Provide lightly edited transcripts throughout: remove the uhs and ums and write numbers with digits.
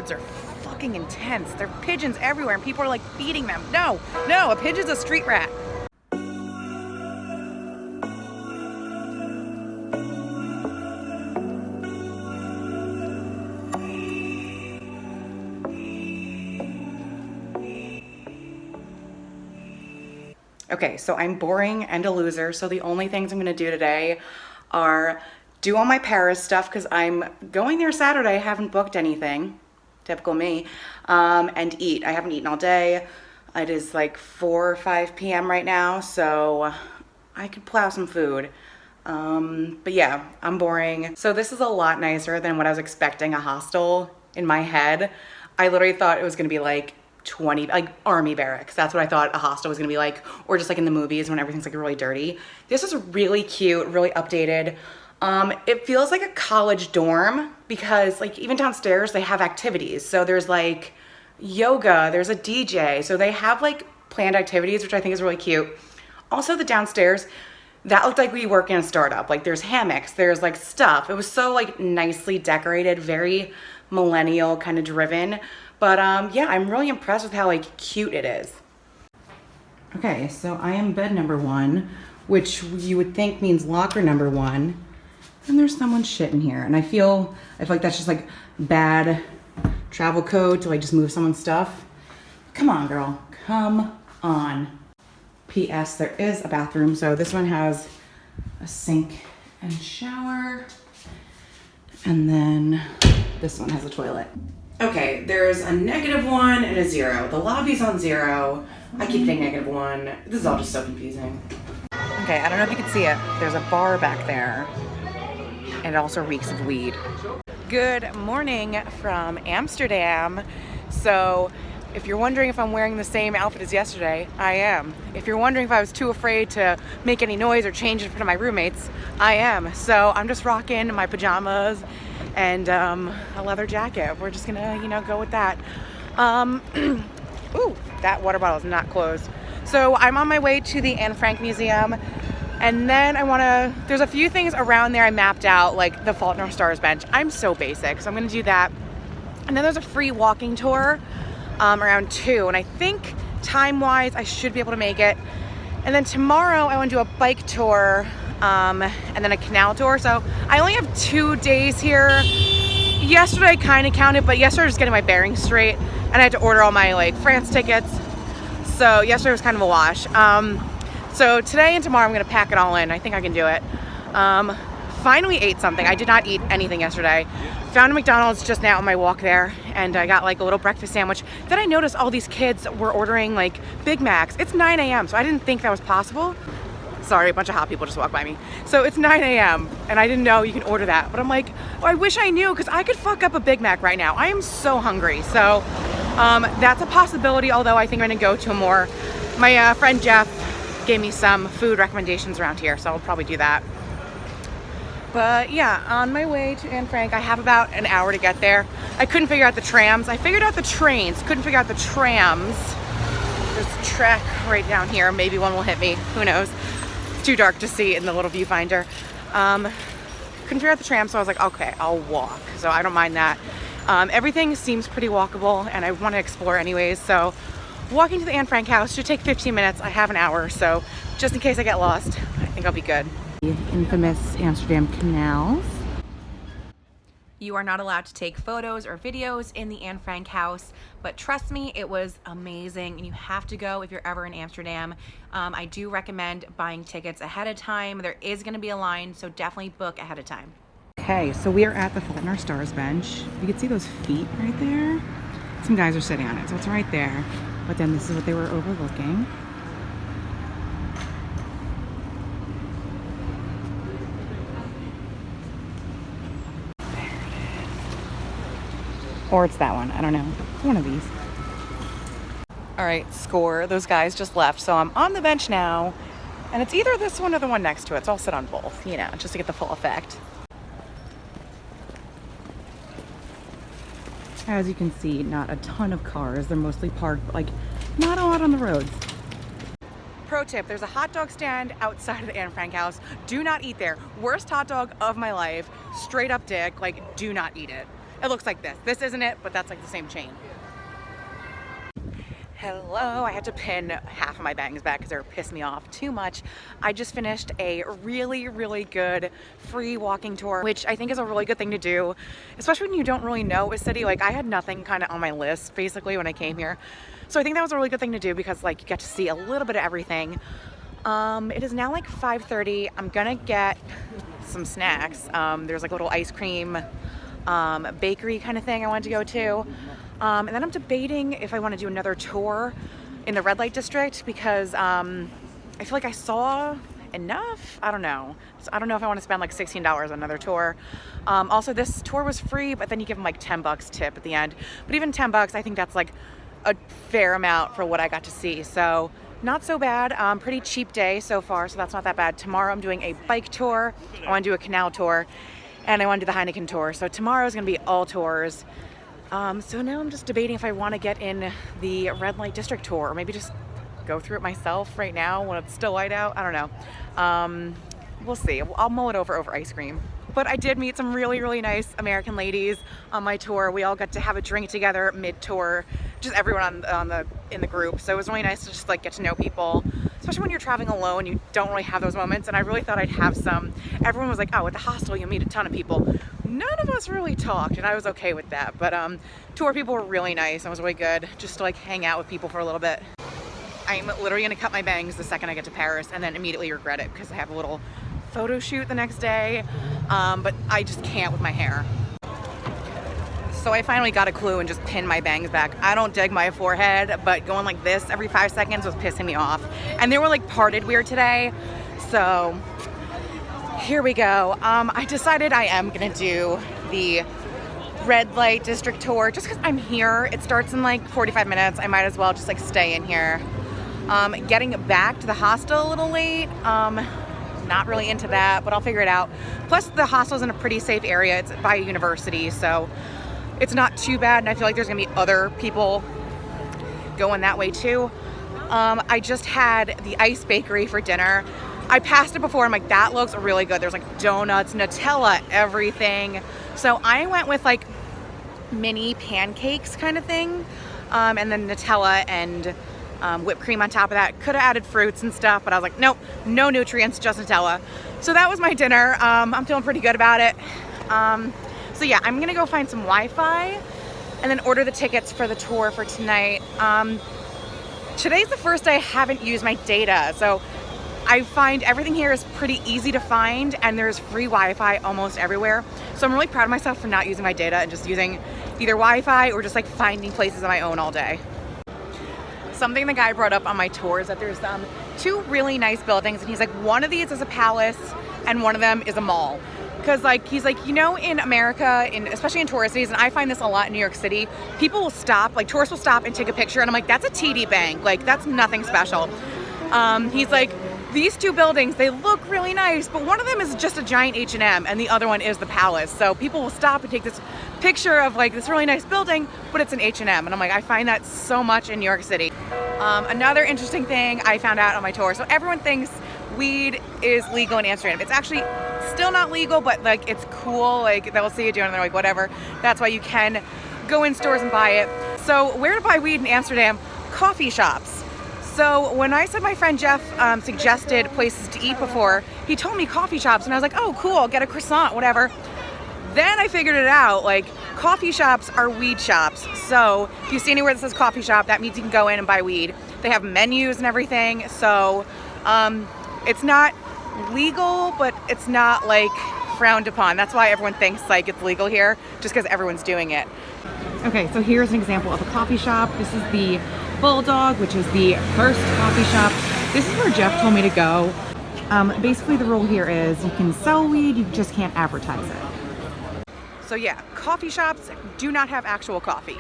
birds are fucking intense. There are pigeons everywhere and people are like feeding them. No, a pigeon's a street rat. Okay, so I'm boring and a loser, so the only things I'm gonna do today are do all my Paris stuff because I'm going there Saturday. I haven't booked anything, typical me, and eat. I haven't eaten all day. It is like 4 or 5 p.m. right now, so I could plow some food. But yeah, I'm boring. So this is a lot nicer than what I was expecting a hostel in my head. I literally thought it was gonna be like 20, like army barracks. That's what I thought a hostel was gonna be like, or just like in the movies when everything's like really dirty. This is really cute, really updated. It feels like a college dorm because like even downstairs they have activities. So there's like yoga, there's a DJ. So they have like planned activities, which I think is really cute. Also the downstairs, that looked like we work in a startup. Like there's hammocks, there's like stuff. It was so like nicely decorated, very millennial kind of driven. But yeah, I'm really impressed with how like cute it is. Okay, so I am bed number 1, which you would think means locker number 1. And there's someone's shit in here. And I feel like that's just like bad travel code to like just move someone's stuff. Come on, girl, come on. P.S. there is a bathroom. So this one has a sink and shower. And then this one has a toilet. Okay, there's a -1 and a 0. The lobby's on 0. I keep saying -1. This is all just so confusing. Okay, I don't know if you can see it. There's a bar back there. And it also reeks of weed. Good morning from Amsterdam. So if you're wondering if I'm wearing the same outfit as yesterday, I am. If you're wondering if I was too afraid to make any noise or change in front of my roommates, I am. So I'm just rocking my pajamas and a leather jacket. We're just gonna, you know, go with that. Ooh, that water bottle is not closed. So I'm on my way to the Anne Frank Museum, and then there's a few things around there I mapped out, like the Faulkner Stars bench. I'm so basic, so I'm gonna do that. And then there's a free walking tour around 2, and I think time-wise I should be able to make it. And then tomorrow I want to do a bike tour and then a canal tour. So I only have 2 days here. Yesterday I kind of counted, but yesterday I was just getting my bearings straight and I had to order all my like France tickets. So yesterday was kind of a wash. So today and tomorrow I'm gonna pack it all in. I think I can do it. Finally ate something. I did not eat anything yesterday. Found a McDonald's just now on my walk there, and I got like a little breakfast sandwich. Then I noticed all these kids were ordering like Big Macs. It's 9 a.m. so I didn't think that was possible. Sorry, a bunch of hot people just walked by me. So it's 9 a.m. and I didn't know you can order that. But I'm like, oh, I wish I knew, because I could fuck up a Big Mac right now. I am so hungry. So that's a possibility, although I think I'm gonna go to a more, my friend Jeff gave me some food recommendations around here, so I'll probably do that. But yeah, on my way to Anne Frank, I have about an hour to get there. I couldn't figure out the trams. I figured out the trains, couldn't figure out the trams. There's a track right down here. Maybe one will hit me, who knows? It's too dark to see in the little viewfinder. Couldn't figure out the tram, so I was like, okay, I'll walk. So I don't mind that. Everything seems pretty walkable and I want to explore anyways. So walking to the Anne Frank house should take 15 minutes. I have an hour, so just in case I get lost, I think I'll be good. Infamous Amsterdam canals. You are not allowed to take photos or videos in the Anne Frank house, but trust me, it was amazing and you have to go if you're ever in Amsterdam. I do recommend buying tickets ahead of time. There is going to be a line, so definitely book ahead of time. Okay, so we are at the Faulkner Stars bench. You can see those feet right there. Some guys are sitting on it, so it's right there. But then this is what they were overlooking. Or it's that one, I don't know. One of these. All right, score. Those guys just left, so I'm on the bench now. And it's either this one or the one next to it, so I'll sit on both, you know, just to get the full effect. As you can see, not a ton of cars. They're mostly parked, but like not a lot on the roads. Pro tip, there's a hot dog stand outside of the Anne Frank house. Do not eat there. Worst hot dog of my life. Straight up dick, like do not eat it. It looks like this. This isn't it, but that's like the same chain. Hello, I had to pin half of my bangs back because they were pissing me off too much. I just finished a really, really good free walking tour, which I think is a really good thing to do, especially when you don't really know a city. Like I had nothing kind of on my list basically when I came here. So I think that was a really good thing to do because like you get to see a little bit of everything. It is now like 5:30. I'm gonna get some snacks. There's like a little ice cream bakery kind of thing I wanted to go to. And then I'm debating if I want to do another tour in the red light district because I feel like I saw enough. I don't know. So I don't know if I want to spend like $16 on another tour. Also, this tour was free, but then you give them like $10 tip at the end. But even $10, I think that's like a fair amount for what I got to see. So not so bad. Pretty cheap day so far, so that's not that bad. Tomorrow I'm doing a bike tour. I want to do a canal tour, and I want to do the Heineken tour. So tomorrow is going to be all tours. So now I'm just debating if I want to get in the red light district tour or maybe just go through it myself right now when it's still light out. I don't know. We'll see. I'll mull it over ice cream. But I did meet some really, really nice American ladies on my tour. We all got to have a drink together mid-tour, just everyone in the group. So it was really nice to just like get to know people, especially when you're traveling alone. You don't really have those moments, and I really thought I'd have some. Everyone was like, oh, at the hostel you'll meet a ton of people. None of us really talked, and I was okay with that. But tour people were really nice, and it was really good just to like hang out with people for a little bit. I'm literally gonna cut my bangs the second I get to Paris and then immediately regret it because I have a little photo shoot the next day, but I just can't with my hair. So I finally got a clue and just pinned my bangs back. I don't dig my forehead, but going like this every 5 seconds was pissing me off. And they were like parted weird today, so here we go. I decided I am gonna do the red light district tour just because I'm here. It starts in like 45 minutes. I might as well just like stay in here. Getting back to the hostel a little late. Not really into that, but I'll figure it out. Plus the hostel's in a pretty safe area. It's by a university, so it's not too bad, and I feel like there's gonna be other people going that way too. I just had the ice bakery for dinner. I passed it before. I'm like, that looks really good. There's like donuts, Nutella, everything. So I went with like mini pancakes kind of thing, and then Nutella and whipped cream on top of that. Could have added fruits and stuff, but I was like, nope, no nutrients, just Nutella. So that was my dinner. I'm feeling pretty good about it. So yeah, I'm gonna go find some Wi-Fi and then order the tickets for the tour for tonight. Today's the first day I haven't used my data, so I find everything here is pretty easy to find, and there's free Wi-Fi almost everywhere. So I'm really proud of myself for not using my data and just using either Wi-Fi or just like finding places on my own all day. Something the guy brought up on my tour is that there's two really nice buildings, and he's like, one of these is a palace and one of them is a mall. Because like he's like, you know, in America, especially in tourist cities, and I find this a lot in New York City, people will stop, like tourists will stop and take a picture, and I'm like, that's a TD Bank, like that's nothing special. He's like, these two buildings, they look really nice, but one of them is just a giant H&M and the other one is the palace. So people will stop and take this picture of like this really nice building, but it's an H&M. And I'm like, I find that so much in New York City. Another interesting thing I found out on my tour. So everyone thinks weed is legal in Amsterdam. It's actually still not legal, but like it's cool. Like they'll see you doing it and they're like, whatever. That's why you can go in stores and buy it. So where to buy weed in Amsterdam? Coffee shops. So when I said my friend Jeff suggested places to eat before, he told me coffee shops, and I was like, oh, cool, I'll get a croissant, whatever. Then I figured it out, like coffee shops are weed shops. So if you see anywhere that says coffee shop, that means you can go in and buy weed. They have menus and everything. So it's not legal, but it's not like frowned upon. That's why everyone thinks like it's legal here, just because everyone's doing it. Okay, so here's an example of a coffee shop. This is the Bulldog, which is the first coffee shop. This is where Jeff told me to go. Basically the rule here is you can sell weed, you just can't advertise it. So yeah, coffee shops do not have actual coffee.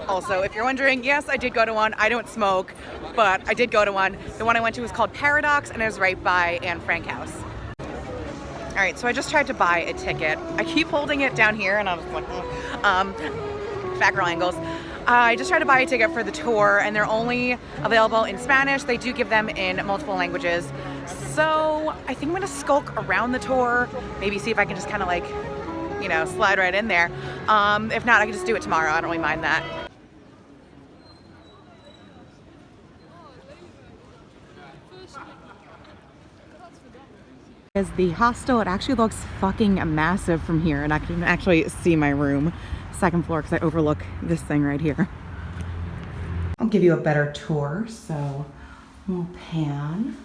Also, if you're wondering, yes, I did go to one. I don't smoke, but I did go to one. The one I went to was called Paradox, and it was right by Anne Frank House. All right, so I just tried to buy a ticket. I keep holding it down here, and I was like, fat girl angles. I just tried to buy a ticket for the tour, and they're only available in Spanish. They do give them in multiple languages. So I think I'm gonna skulk around the tour, maybe see if I can just kind of like, you know, slide right in there. If not, I can just do it tomorrow. I don't really mind that. Is the hostel. It actually looks fucking massive from here, and I can actually see my room, second floor, because I overlook this thing right here. I'll give you a better tour, so we'll pan.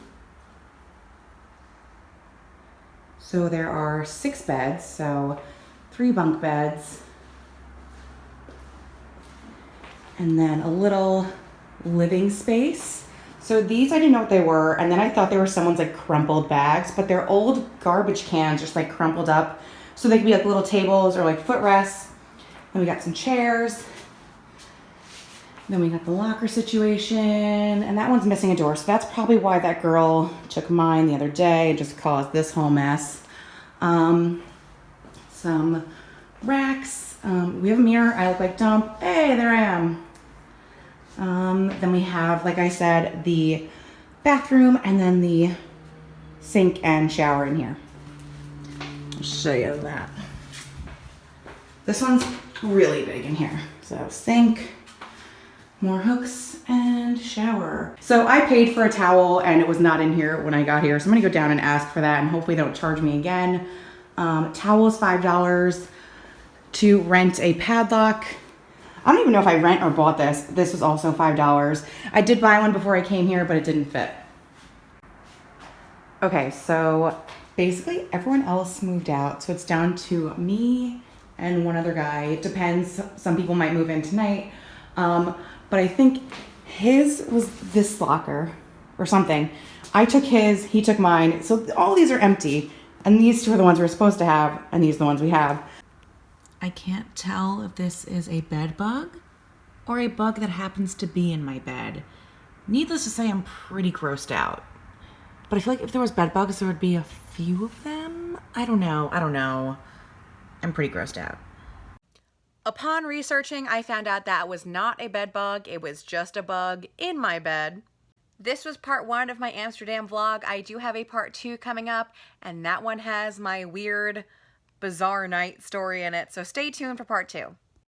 So there are 6 beds, so 3 bunk beds, and then a little living space. So these, I didn't know what they were, and then I thought they were someone's like crumpled bags, but they're old garbage cans just like crumpled up. So they could be like little tables or like footrests. Then we got some chairs. Then we got the locker situation, and that one's missing a door. So that's probably why that girl took mine the other day and just caused this whole mess. Some racks. We have a mirror. I look like dump. Hey, there I am. Then we have, like I said, the bathroom and then the sink and shower in here. I'll show you that. This one's really big in here. So sink, more hooks, and shower. So I paid for a towel and it was not in here when I got here. So I'm gonna go down and ask for that and hopefully they don't charge me again. Towel is $5 to rent a padlock. I don't even know if I rent or bought this. This was also $5. I did buy one before I came here, but it didn't fit. Okay, so basically everyone else moved out. So it's down to me and one other guy. It depends. Some people might move in tonight. But I think his was this locker or something. I took his, he took mine. So all these are empty. And these 2 are the ones we're supposed to have. And these are the ones we have. I can't tell if this is a bed bug or a bug that happens to be in my bed. Needless to say, I'm pretty grossed out. But I feel like if there was bed bugs, there would be a few of them. I don't know. I'm pretty grossed out. Upon researching, I found out that was not a bed bug. It was just a bug in my bed. This was part 1 of my Amsterdam vlog. I do have a part 2 coming up, and that one has my weird, bizarre night story in it. So stay tuned for part 2.